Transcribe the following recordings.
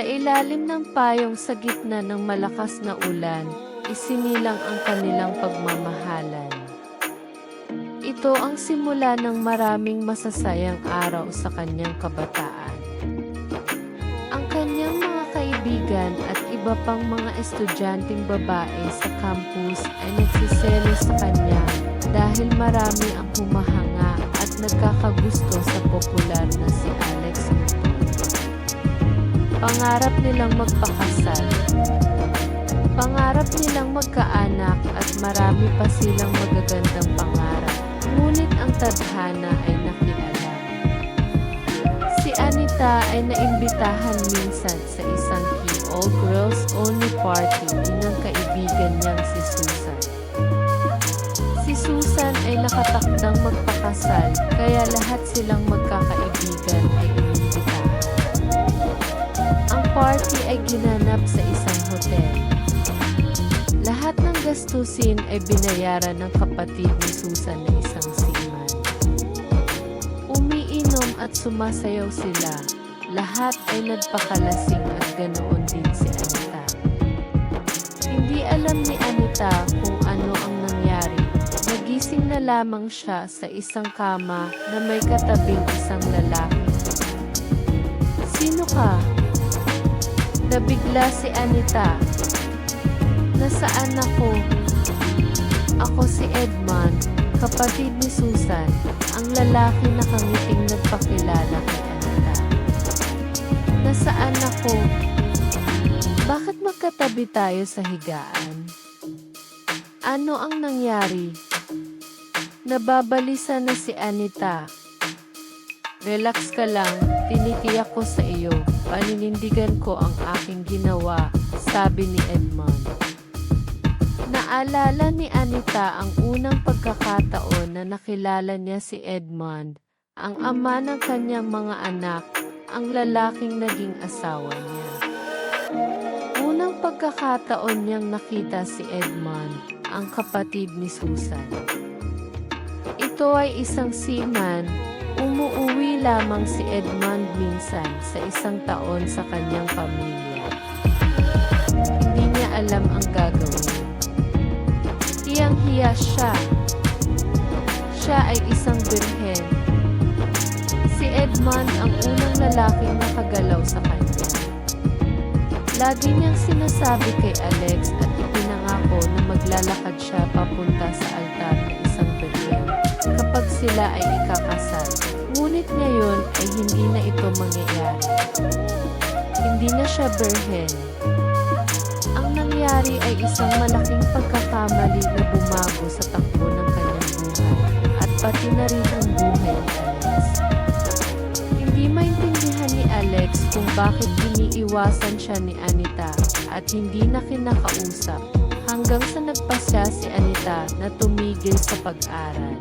Sa ilalim ng payong sa gitna ng malakas na ulan, isinilang ang kanilang pagmamahalan. Ito ang simula ng maraming masasayang araw sa kanyang kabataan. Ang kanyang mga kaibigan at iba pang mga estudyanteng babae sa campus ay nagsiselos sa kanya dahil marami ang humahanga at nagkakagusto sa popular na si Alex Montoya. Pangarap nilang magpakasal. Pangarap nilang magkaanak at marami pa silang magagandang pangarap. Ngunit ang tadhana ay nakialam. Si Anita ay naimbitahan minsan sa isang all-girls-only party ng kaibigan niyang si Susan. Si Susan ay nakatakdang magpakasal, kaya lahat silang magkakaibigan ay inimbitahan. Ang party ay ginanap sa isang hotel. Lahat ng gastusin ay binayaran ng kapatid ni Susan na isang seaman. Umiinom at sumasayaw sila. Lahat ay nagpakalasing at ganoon din si Anita. Hindi alam ni Anita kung ano ang nangyari. Nagising na lamang siya sa isang kama na may katabing isang lalaki. Sino ka? Nabigla si Anita. Nasaan ako? Ako si Edmond, kapatid ni Susan, ang lalaki na kangiting nagpakilala kay Anita. Nasaan ako? Bakit magkatabi tayo sa higaan? Ano ang nangyari? Nababalisa na si Anita. Relax ka lang, tinitiyak ko sa iyo, paninindigan ko ang aking ginawa, sabi ni Edmond. Naalala ni Anita ang unang pagkakataon na nakilala niya si Edmond, ang ama ng kanyang mga anak, ang lalaking naging asawa niya. Unang pagkakataon niyang nakita si Edmond, ang kapatid ni Susan. Ito ay isang seaman, umuuwi lamang si Edmond minsan sa isang taon sa kanyang pamilya. Hindi niya alam ang gagawin. Hiyang-hiya siya. Siya ay isang birhen. Si Edmond ang unang lalaking nakagalaw sa kanya. Lagi niyang sinasabi kay Alex at ipinangako na maglalakad siya papunta sa altar ng isang birhen kapag sila ay ikakasal. Ngunit ngayon ay hindi na ito mangyayari. Hindi na siya birhen. Ang nangyari ay isang malaking pagkakamali na bumago sa takbo ng kanyang buhay at pati na rin ang buhay ni Alex. Hindi maintindihan ni Alex kung bakit iniiwasan siya ni Anita at hindi na kinakausap hanggang sa nagpasya si Anita na tumigil sa pag-aral.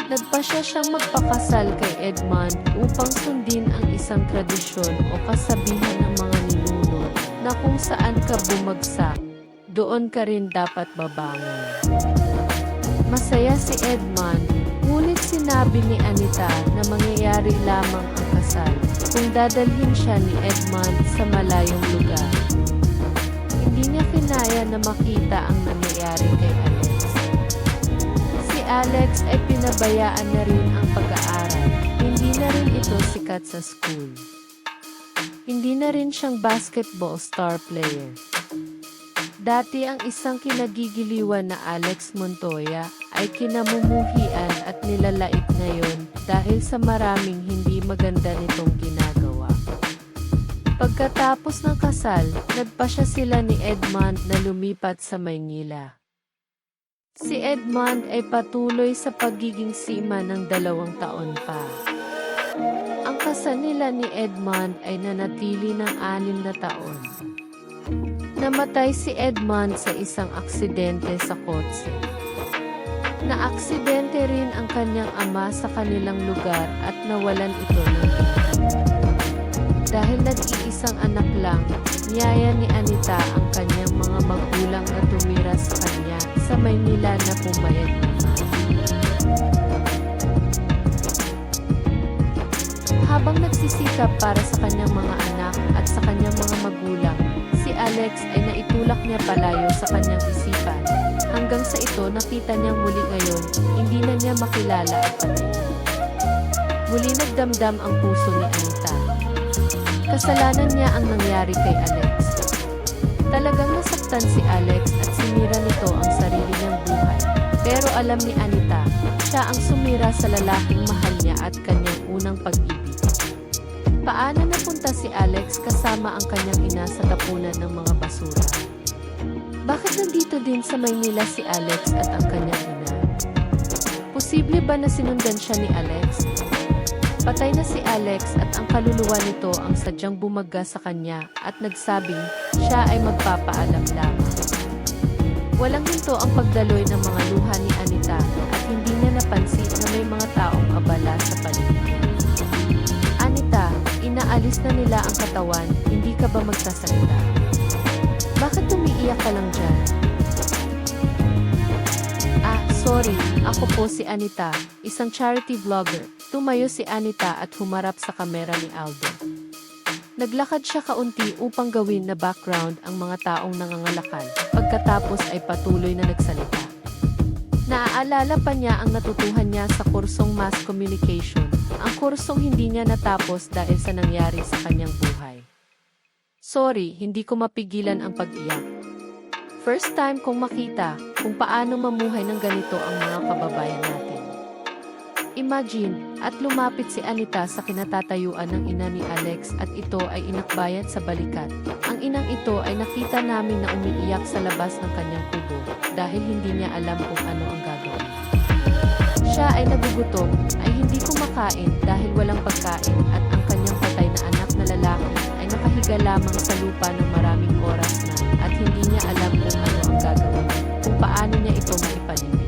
Nagpasya siyang magpakasal kay Edmond upang sundin ang isang tradisyon o kasabihan ng mga ninuno na kung saan ka bumagsak, doon ka rin dapat babangon. Masaya si Edmond, ngunit sinabi ni Anita na mangyayari lamang ang kasal kung dadalhin siya ni Edmond sa malayong lugar. Hindi niya kinaya na makita ang nangyayari kay Alex. Si Alex ay pinabayaan na rin ang pag-aaral, hindi na rin ito sikat sa school. Hindi na rin siyang basketball star player. Dati ang isang kinagigiliwan na Alex Montoya ay kinamumuhian at nilalait ngayon dahil sa maraming hindi maganda nitong ginagawa. Pagkatapos ng kasal, nagpasya sila ni Edmond na lumipat sa Maynila. Si Edmond ay patuloy sa pagiging seaman ng 2 taon pa. Ang kasal nila ni Edmond ay nanatili ng 6 na taon. Namatay si Edmond sa isang aksidente sa kotse. Naaksidente rin ang kanyang ama sa kanilang lugar at nawalan ito ng buhay. Dahil nag-iisang anak lang, niyaya ni Anita ang kanyang mga magulang na tumira sa kanya sa Maynila na pumayag naman. Habang nagsisikap para sa kanyang mga anak at sa kanyang mga magulang, si Alex ay naitulak niya palayo sa kanyang isipan. Hanggang sa ito nakita niyang muli ngayon, hindi na niya makilala at patay. Muli nagdamdam ang puso ni Anita. Kasalanan niya ang nangyari kay Alex. Talagang nasaktan si Alex at sinira nito ang sarili niyang buhay. Pero alam ni Anita, siya ang sumira sa lalaking mahal niya at kanyang unang pag-ibig. Paano napunta si Alex kasama ang kanyang ina sa tapunan ng mga basura? Bakit nandito din sa Maynila si Alex at ang kanyang ina? Posible ba na sinundan siya ni Alex? Patay na si Alex at ang kaluluwa nito ang sadyang bumaga sa kanya at nagsabing siya ay magpapaalam lamang. Walang hinto ang pagdaloy ng mga luha ni Anita at hindi niya napansin na may mga taong abala sa paligid. Anita, inaalis na nila ang katawan, hindi ka ba magsasalita? Bakit umiiyak ka lang dyan? Sorry, ako po si Anita, isang charity vlogger. Tumayo si Anita at humarap sa kamera ni Aldo. Naglakad siya kaunti upang gawin na background ang mga taong nangangalakal. Pagkatapos ay patuloy na nagsalita. Naaalala pa niya ang natutuhan niya sa kursong mass communication, ang kursong hindi niya natapos dahil sa nangyari sa kanyang buhay. Sorry, hindi ko mapigilan ang pag-iyak. First time kong makita kung paano mamuhay ng ganito ang mga kababayan natin. Imagine, at lumapit si Anita sa kinatatayuan ng ina ni Alex at ito ay inakbayan sa balikat. Ang inang ito ay nakita namin na umiiyak sa labas ng kanyang kubo dahil hindi niya alam kung ano ang gagawin. Siya ay nagugutom, ay hindi kumakain dahil walang pagkain at ang kanyang patay na anak na lalaki ay nakahiga lamang sa lupa ng maraming oras na at hindi niya alam kung ano ang gagawin, kung paano niya ito maipalibing.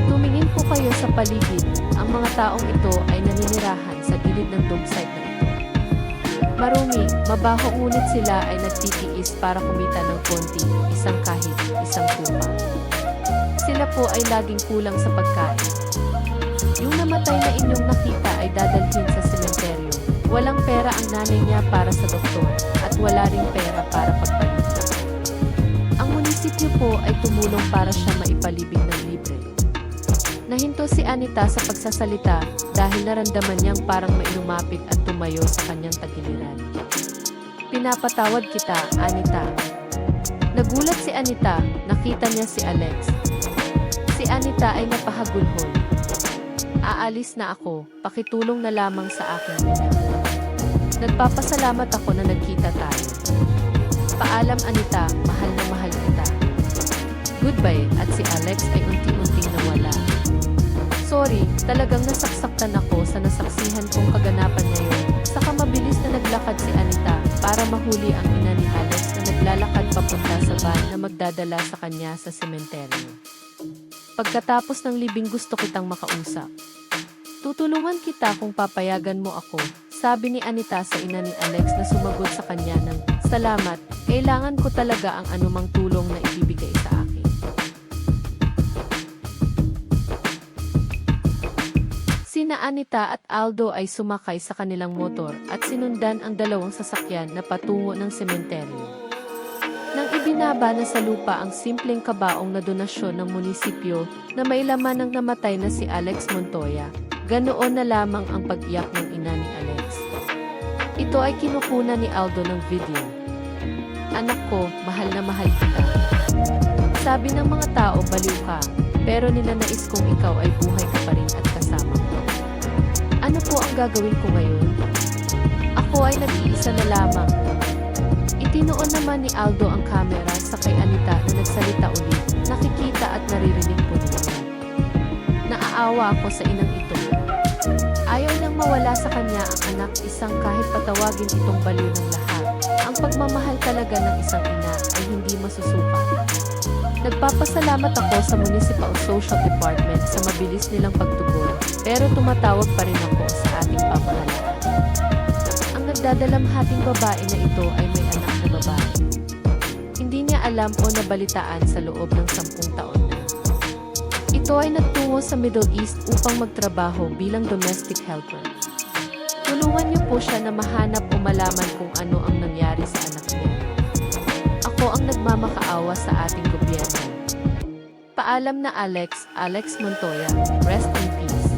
Tumingin po kayo sa paligid, ang mga taong ito ay naninirahan sa gilid ng dumpsite na ito. Marumi, mabaho ngunit sila ay nagtitiis para kumita ng konti, isang kahit, isang tupa. Sila po ay laging kulang sa pagkain. Yung namatay na inyong nakita ay dadalhin sa sementeryo. Walang pera ang nanay niya para sa doktor at wala ring pera para pagpalitan. Ang munisipyo po ay tumulong para siya maipalibing ng libre. Nahinto si Anita sa pagsasalita dahil naramdaman niyang parang may lumapit at tumayo sa kanyang tagiliran. Pinapatawad kita, Anita. Nagulat si Anita, nakita niya si Alex. Si Anita ay napahagulhol. Aalis na ako, pakitulong na lamang sa aking ina. Nagpapasalamat ako na nagkita tayo. Paalam Anita, mahal na mahal kita. Goodbye, at si Alex ay unti-unting nawala. Sorry, talagang nasaktan ako sa nasaksihan kong kaganapan ngayon. Saka mabilis na naglakad si Anita para mahuli ang ina ni Alex na naglalakad papunta sa van na magdadala sa kanya sa sementeryo. Pagkatapos ng libing gusto kitang makausap. Tutulungan kita kung papayagan mo ako, sabi ni Anita sa ina ni Alex na sumagot sa kanya ng, salamat, kailangan ko talaga ang anumang tulong na ibibigay sa akin. Sina Anita at Aldo ay sumakay sa kanilang motor at sinundan ang dalawang sasakyan na patungo ng sementeryo. Nang ibinaba na sa lupa ang simpleng kabaong na donasyon ng munisipyo na may laman ng namatay na si Alex Montoya, ganoon na lamang ang pag-iyak ng ina ni Alex. Ito ay kinukunan ni Aldo ng video. Anak ko, mahal na mahal kita. Sabi ng mga tao, baliw ka, pero ninanais kong ikaw ay buhay ka pa rin at kasama ko. Ano po ang gagawin ko ngayon? Ako ay nag-iisa na lamang. Itinoon naman ni Aldo ang kamera sa kay Anita na nagsalita ulit. Nakikita at naririnig po niya. Naaawa ako sa inang ito. Ayaw nang mawala sa kanya ang anak, isang kahit patawagin itong baliw ng lahat. Ang pagmamahal talaga ng isang ina ay hindi masusukat. Nagpapasalamat ako sa Municipal Social Department sa mabilis nilang pagtugon, pero tumatawag pa rin ako sa ating pamahalaan. Ang nagdadalamhating babae na ito ay may anak na babae. Hindi niya alam o nabalitaan sa loob ng 10 taon na. Ito ay nagtungo sa Middle East upang magtrabaho bilang domestic helper. Tulungan niyo po siya na mahanap o malaman kung ano ang nangyari sa anak niya. Ako ang nagmamakaawa sa ating gobyerno. Paalam na Alex Montoya, rest in peace.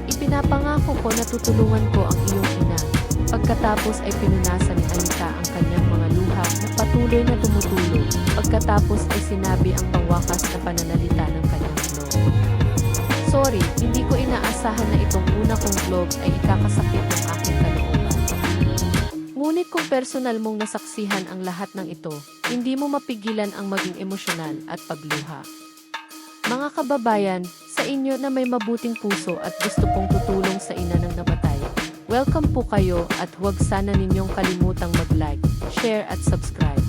Ipinapangako ko na tutulungan ko ang iyong ina. Pagkatapos ay pinunasan ni Anita ang kanyang mga luha na patuloy na tumutulo. Pagkatapos ay sinabi ang pangwakas na pananalita ng kanyang vlog. Sorry, hindi ko inaasahan na itong una kong vlog ay ikakasakit ng aking kalooban. Ngunit kung personal mong nasaksihan ang lahat ng ito, hindi mo mapigilan ang maging emosyonal at pagluha. Mga kababayan, sa inyo na may mabuting puso at gusto pong tutulong sa ina ng namatay, welcome po kayo at huwag sana ninyong kalimutang mag-like, share at subscribe.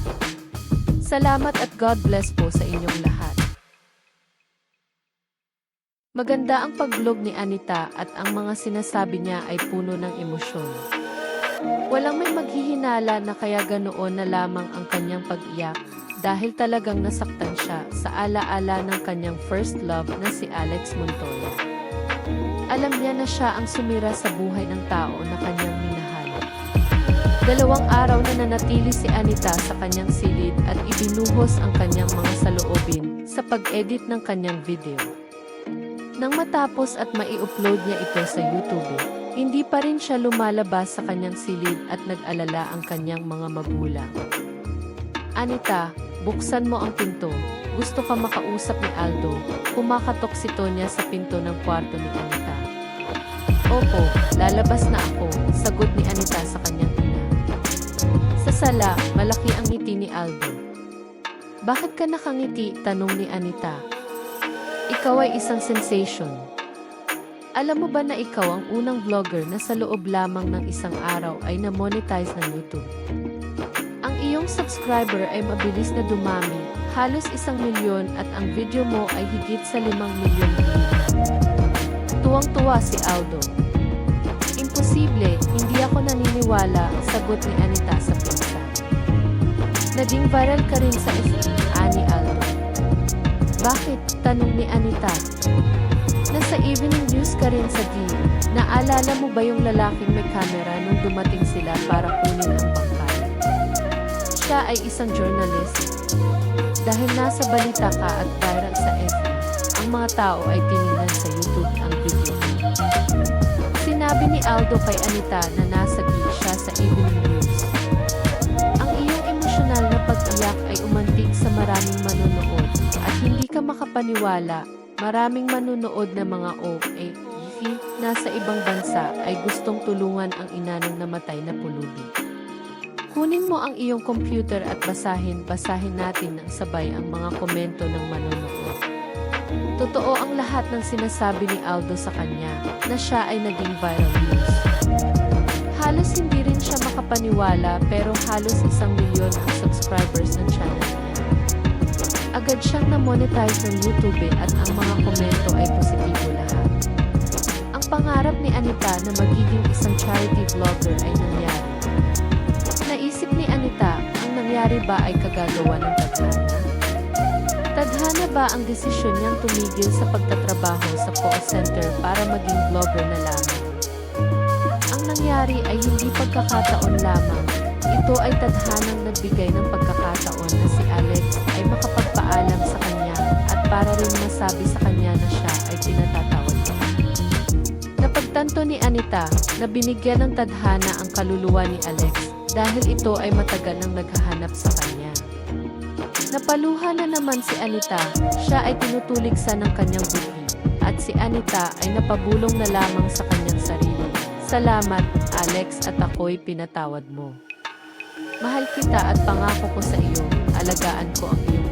Salamat at God bless po sa inyong lahat. Maganda ang pag-vlog ni Anita at ang mga sinasabi niya ay puno ng emosyon. Walang may maghihinala na kaya ganoon na lamang ang kanyang pag-iyak dahil talagang nasaktan siya sa alaala ng kanyang first love na si Alex Montoya. Alam niya na siya ang sumira sa buhay ng tao na kanyang minahal. 2 araw na nanatili si Anita sa kanyang silid at ibinuhos ang kanyang mga saloobin sa pag-edit ng kanyang video. Nang matapos at mai-upload niya ito sa YouTube, hindi pa rin siya lumalabas sa kanyang silid at nag-alala ang kanyang mga magulang. Anita, buksan mo ang pinto. Gusto ka makausap ni Aldo. Kumakatok si Tonya sa pinto ng kwarto ni Anita. Opo, lalabas na ako, sagot ni Anita sa kanyang ina. Sa sala, malaki ang ngiti ni Aldo. Bakit ka nakangiti? Tanong ni Anita. Ikaw ay isang sensation. Alam mo ba na ikaw ang unang vlogger na sa loob lamang ng isang araw ay na-monetize ng YouTube? Ang iyong subscriber ay mabilis na dumami, halos 1 milyon at ang video mo ay higit sa 5 milyon views. Tuwang-tuwa si Aldo. Imposible, hindi ako naniniwala, sagot ni Anita sa pinsan. Naging viral ka rin sa FB, ani Aldo. Bakit? Tanong ni Anita. Nasa evening news ka rin sa TV. Naalala mo ba yung lalaking may camera nung dumating sila para kunin ang bangkay? Siya ay isang journalist. Dahil nasa balita ka at viral sa FB, ang mga tao ay tiningnan sa YouTube ang video. Sinabi ni Aldo kay Anita na nasagi siya sa evening news. Ang iyong emosyonal na pag-iyak ay umantig sa maraming manonood at hindi ka makapaniwala. Maraming manunood na mga OFW nasa ibang bansa ay gustong tulungan ang ina ng namatay na pulubi. Kunin mo ang iyong computer at basahin natin ng sabay ang mga komento ng manunood. Totoo ang lahat ng sinasabi ni Aldo sa kanya na siya ay naging viral news. Halos hindi rin siya makapaniwala pero halos 1 milyon ang subscribers ng channel niya. Agad siyang na-monetize ng YouTube at ang mga komento ay positibo lahat. Ang pangarap ni Anita na magiging isang charity vlogger ay nangyari. Naisip ni Anita, ang nangyari ba ay kagagawa ng tadhana? Tadhana ba ang desisyon niyang tumigil sa pagtatrabaho sa call center para maging vlogger na lamang? Ang nangyari ay hindi pagkakataon lamang. Ito ay tadhanang nagbigay ng pagkakataon na si Alex ay makapagpaalam sa kanya at para rin masabi sa kanya na siya ay pinatatawad niya. Napagtanto ni Anita na binigyan ng tadhana ang kaluluwa ni Alex dahil ito ay matagal nang naghahanap sa kanya. Napaluha na naman si Anita, siya ay tinutuligsa ng kanyang buhi at si Anita ay napabulong na lamang sa kanyang sarili. Salamat, Alex, at ako'y pinatawad mo. Mahal kita at pangako ko sa iyo, alagaan ko ang iyong